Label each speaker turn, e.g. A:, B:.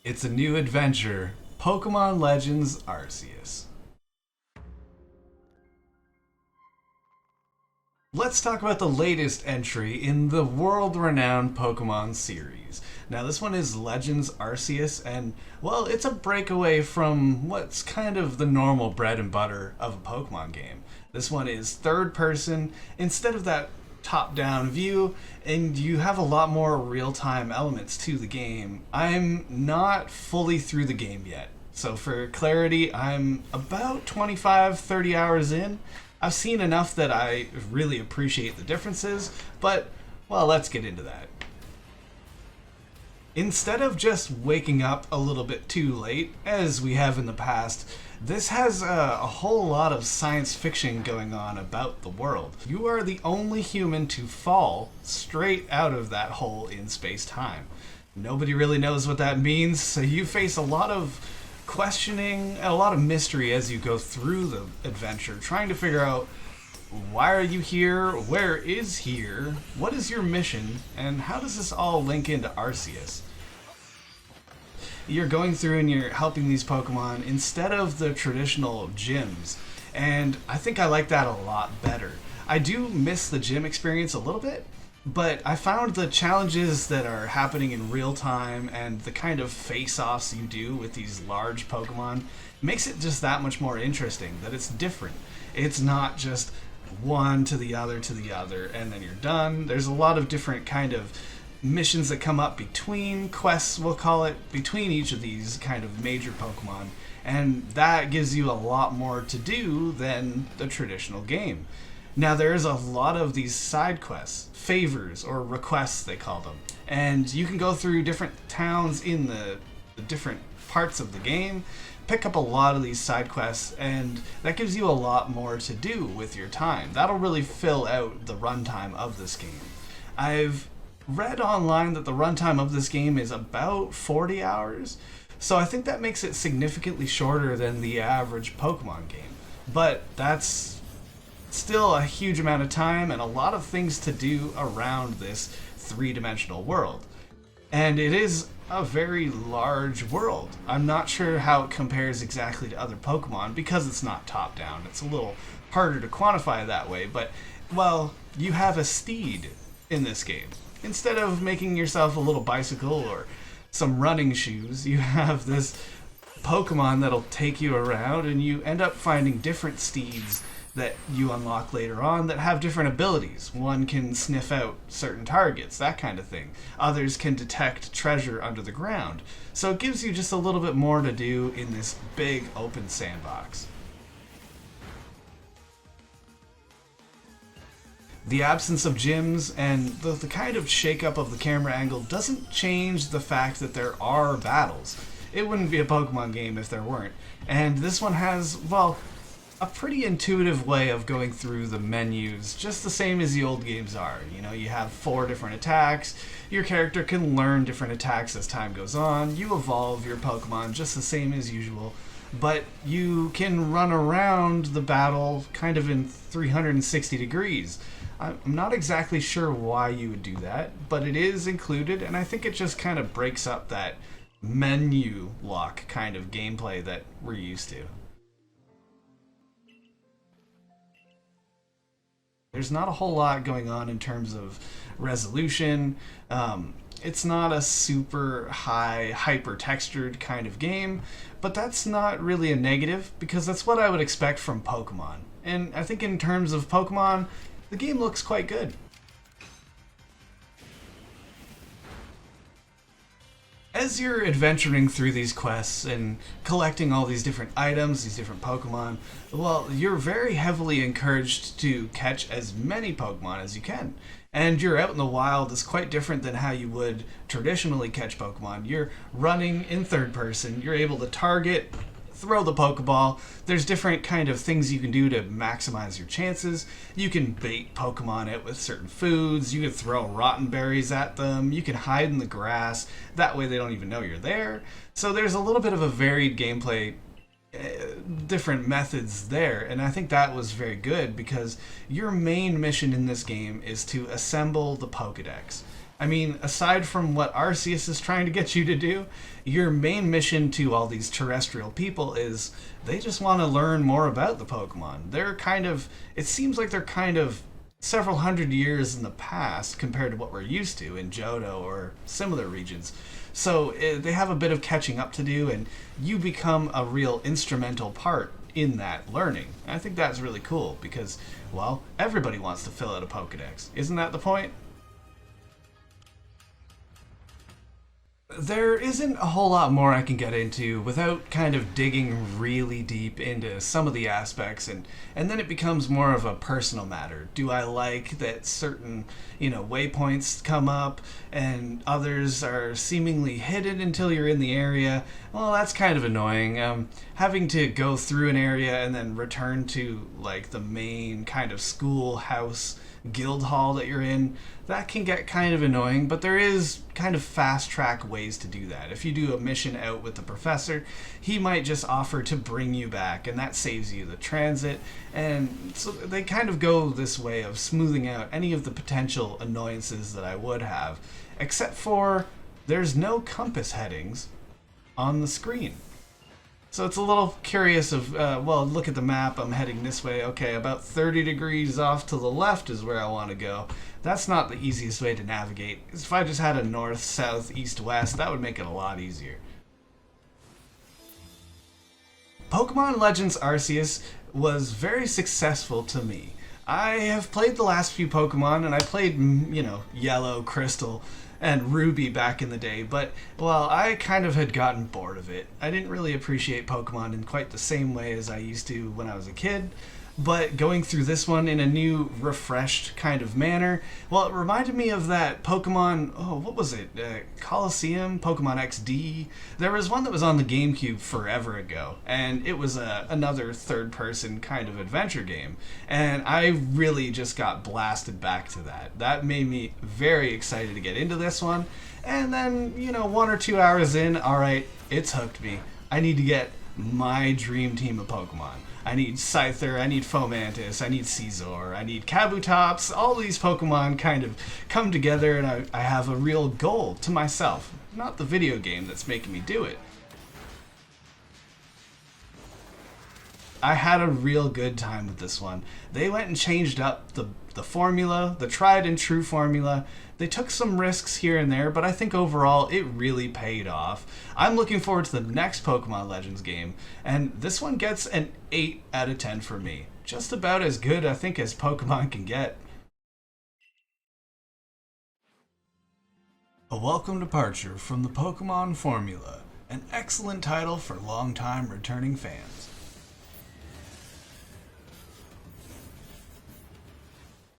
A: It's a new adventure, Pokemon Legends Arceus. Let's talk about the latest entry in the world-renowned Pokemon series. Now this one is Legends Arceus, and well, it's a breakaway from what's kind of the normal bread and butter of a Pokemon game. This one is third person instead of that top-down view, and you have a lot more real-time elements to the game. I'm not fully through the game yet, so for clarity, I'm about 25-30 hours in. I've seen enough that I really appreciate the differences, but, well, let's get into that. Instead of just waking up a little bit too late, as we have in the past, this has a whole lot of science fiction going on about the world. You are the only human to fall straight out of that hole in space-time. Nobody really knows what that means, so you face a lot of questioning and a lot of mystery as you go through the adventure, trying to figure out why are you here, where is here, what is your mission, and how does this all link into Arceus? You're going through and you're helping these Pokemon instead of the traditional gyms, and I think I like that a lot better. I do miss the gym experience a little bit, but I found the challenges that are happening in real time and the kind of face-offs you do with these large Pokemon makes it just that much more interesting, that it's different. It's not just one to the other, and then you're done. There's a lot of different kind of missions that come up between quests, we'll call it, between each of these kind of major Pokemon, and that gives you a lot more to do than the traditional game. Now, there is a lot of these side quests, favors, or requests they call them, and you can go through different towns in the different parts of the game, pick up a lot of these side quests, and that gives you a lot more to do with your time. That'll really fill out the runtime of this game. I've read online that the runtime of this game is about 40 hours, so I think that makes it significantly shorter than the average Pokemon game. But that's still a huge amount of time and a lot of things to do around this three-dimensional world. And it is a very large world. I'm not sure how it compares exactly to other Pokemon because it's not top-down. It's a little harder to quantify that way, but, well, you have a steed in this game. Instead of making yourself a little bicycle or some running shoes, you have this Pokemon that'll take you around, and you end up finding different steeds that you unlock later on that have different abilities. One can sniff out certain targets, that kind of thing. Others can detect treasure under the ground. So it gives you just a little bit more to do in this big open sandbox. The absence of gyms and the kind of shake-up of the camera angle doesn't change the fact that there are battles. It wouldn't be a Pokemon game if there weren't. And this one has, well, a pretty intuitive way of going through the menus, just the same as the old games are. You know, you have 4 different attacks, your character can learn different attacks as time goes on, you evolve your Pokemon just the same as usual, but you can run around the battle kind of in 360 degrees. I'm not exactly sure why you would do that, but it is included, and I think it just kind of breaks up that menu lock kind of gameplay that we're used to. There's not a whole lot going on in terms of resolution. It's not a super high, hyper-textured kind of game, but that's not really a negative because that's what I would expect from Pokemon. And I think in terms of Pokemon, the game looks quite good. As you're adventuring through these quests and collecting all these different items, these different Pokemon, well, you're very heavily encouraged to catch as many Pokemon as you can. And you're out in the wild is quite different than how you would traditionally catch Pokemon. You're running in third person, you're able to target, throw the Pokeball. There's different kind of things you can do to maximize your chances. You can bait Pokemon out with certain foods. You can throw rotten berries at them. You can hide in the grass. That way they don't even know you're there. So there's a little bit of a varied gameplay, different methods there. And I think that was very good because your main mission in this game is to assemble the Pokedex. I mean, aside from what Arceus is trying to get you to do, your main mission to all these terrestrial people is they just want to learn more about the Pokemon. It seems like they're kind of several hundred years in the past compared to what we're used to in Johto or similar regions. So they have a bit of catching up to do, and you become a real instrumental part in that learning. And I think that's really cool because, well, everybody wants to fill out a Pokedex. Isn't that the point? There isn't a whole lot more I can get into without kind of digging really deep into some of the aspects, and then it becomes more of a personal matter. Do I like that certain, waypoints come up and others are seemingly hidden until you're in the area? Well, that's kind of annoying. Having to go through an area and then return to like the main kind of schoolhouse guild hall that you're in, that can get kind of annoying, but there is kind of fast track ways to do that. If you do a mission out with the professor, he might just offer to bring you back, and that saves you the transit. And so they kind of go this way of smoothing out any of the potential annoyances that I would have, except for there's no compass headings on the screen. So it's a little curious of, well, look at the map, I'm heading this way. Okay, about 30 degrees off to the left is where I want to go. That's not the easiest way to navigate. If I just had a north, south, east, west, that would make it a lot easier. Pokemon Legends Arceus was very successful to me. I have played the last few Pokemon, and I played, Yellow, Crystal, and Ruby back in the day, but, well, I kind of had gotten bored of it. I didn't really appreciate Pokemon in quite the same way as I used to when I was a kid, but going through this one in a new, refreshed kind of manner, well, it reminded me of that Pokemon, what was it? Coliseum? Pokemon XD? There was one that was on the GameCube forever ago, and it was another third-person kind of adventure game, and I really just got blasted back to that. That made me very excited to get into this one, and then, 1 or 2 hours in, alright, it's hooked me. I need to get my dream team of Pokemon. I need Scyther, I need Fomantis, I need Caesar, I need Kabutops. All these Pokemon kind of come together, and I have a real goal to myself. Not the video game that's making me do it. I had a real good time with this one. They went and changed up the formula, the tried and true formula. They took some risks here and there, but I think overall it really paid off. I'm looking forward to the next Pokemon Legends game, and this one gets an 8 out of 10 for me. Just about as good, I think, as Pokemon can get. A welcome departure from the Pokemon formula, an excellent title for long-time returning fans.